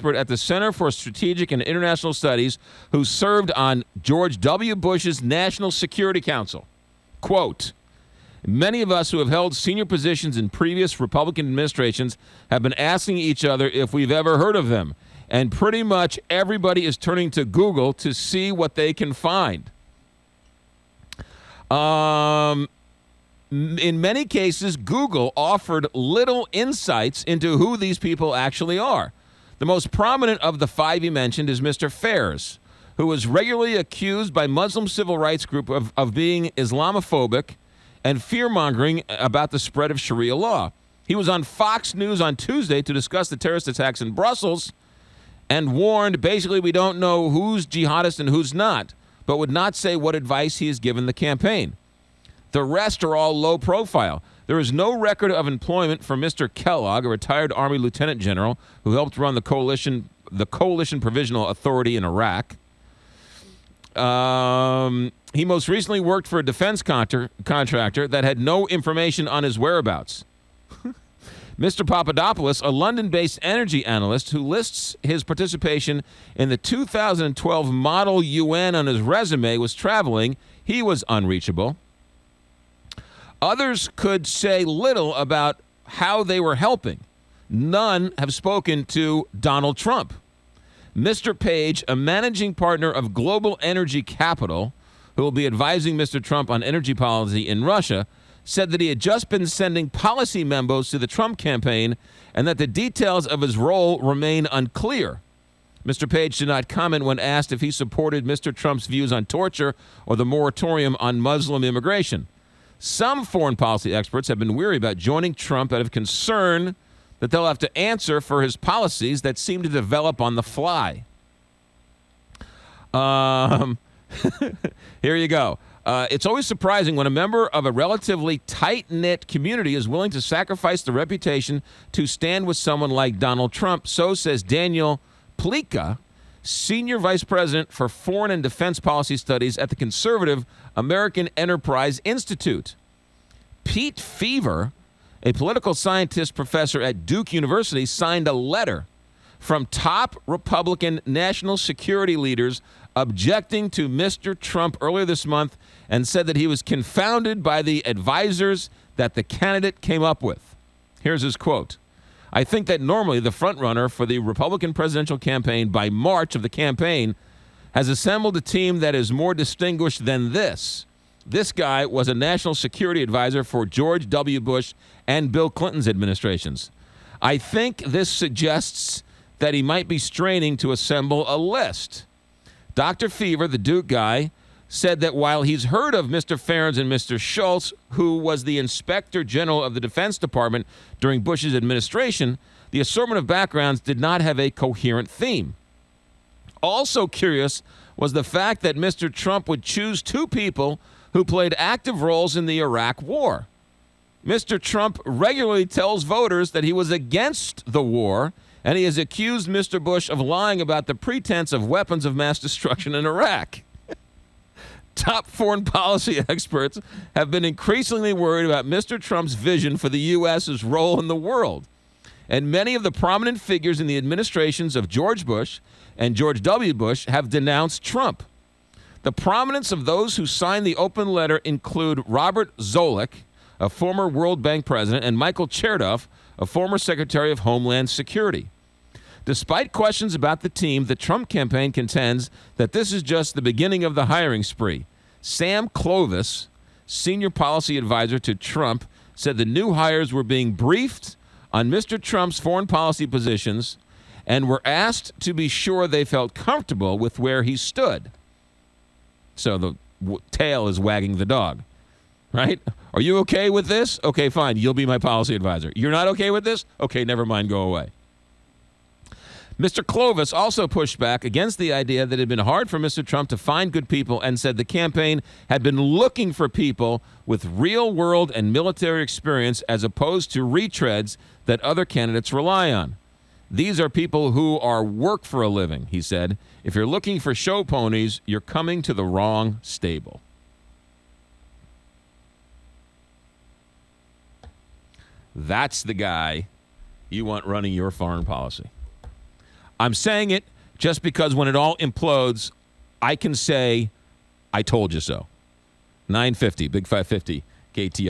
expert at the Center for Strategic and International Studies who served on George W. Bush's National Security Council. Quote, many of us who have held senior positions in previous Republican administrations have been asking each other if we've ever heard of them. And pretty much everybody is turning to Google to see what they can find. In many cases, Google offered little insights into who these people actually are. The most prominent of the five he mentioned is Mr. Fairs, who was regularly accused by Muslim civil rights group of being Islamophobic and fear-mongering about the spread of Sharia law. He was on Fox News on Tuesday to discuss the terrorist attacks in Brussels and warned, basically, we don't know who's jihadist and who's not, but would not say what advice he has given the campaign. The rest are all low profile. There is no record of employment for Mr. Kellogg, a retired Army lieutenant general who helped run the coalition Provisional Authority in Iraq. He most recently worked for a defense contractor that had no information on his whereabouts. Mr. Papadopoulos, a London-based energy analyst who lists his participation in the 2012 Model UN on his resume, was traveling. He was unreachable. Others could say little about how they were helping. None have spoken to Donald Trump. Mr. Page, a managing partner of Global Energy Capital, who will be advising Mr. Trump on energy policy in Russia, said that he had just been sending policy memos to the Trump campaign and that the details of his role remain unclear. Mr. Page did not comment when asked if he supported Mr. Trump's views on torture or the moratorium on Muslim immigration. Some foreign policy experts have been weary about joining Trump out of concern that they'll have to answer for his policies that seem to develop on the fly. Here you go. It's always surprising when a member of a relatively tight-knit community is willing to sacrifice the reputation to stand with someone like Donald Trump. So says Daniel Plica, Senior Vice President for Foreign and Defense Policy Studies at the conservative American Enterprise Institute. Pete Feaver, a political scientist professor at Duke University, signed a letter from top Republican national security leaders objecting to Mr. Trump earlier this month and said that he was confounded by the advisors that the candidate came up with. Here's his quote. I think that normally the frontrunner for the Republican presidential campaign by March of the campaign has assembled a team that is more distinguished than this. This guy was a national security advisor for George W. Bush and Bill Clinton's administrations. I think this suggests that he might be straining to assemble a list. Dr. Feaver, the Duke guy, said that while he's heard of Mr. Farron and Mr. Schultz, who was the Inspector General of the Defense Department during Bush's administration, the assortment of backgrounds did not have a coherent theme. Also curious was the fact that Mr. Trump would choose two people who played active roles in the Iraq War. Mr. Trump regularly tells voters that he was against the war, and he has accused Mr. Bush of lying about the pretense of weapons of mass destruction in Iraq. Top foreign policy experts have been increasingly worried about Mr. Trump's vision for the U.S.'s role in the world. And many of the prominent figures in the administrations of George Bush and George W. Bush have denounced Trump. The prominence of those who signed the open letter include Robert Zoellick, a former World Bank president, and Michael Chertoff, a former Secretary of Homeland Security. Despite questions about the team, the Trump campaign contends that this is just the beginning of the hiring spree. Sam Clovis, senior policy advisor to Trump, said the new hires were being briefed on Mr. Trump's foreign policy positions and were asked to be sure they felt comfortable with where he stood. So the tail is wagging the dog, right? Are you okay with this? Okay, fine. You'll be my policy advisor. You're not okay with this? Okay, never mind. Go away. Mr. Clovis also pushed back against the idea that it had been hard for Mr. Trump to find good people and said the campaign had been looking for people with real-world and military experience as opposed to retreads that other candidates rely on. These are people who are work for a living, he said. If you're looking for show ponies, you're coming to the wrong stable. That's the guy you want running your foreign policy. I'm saying it just because when it all implodes, I can say, I told you so. 950, Big 550, KTR.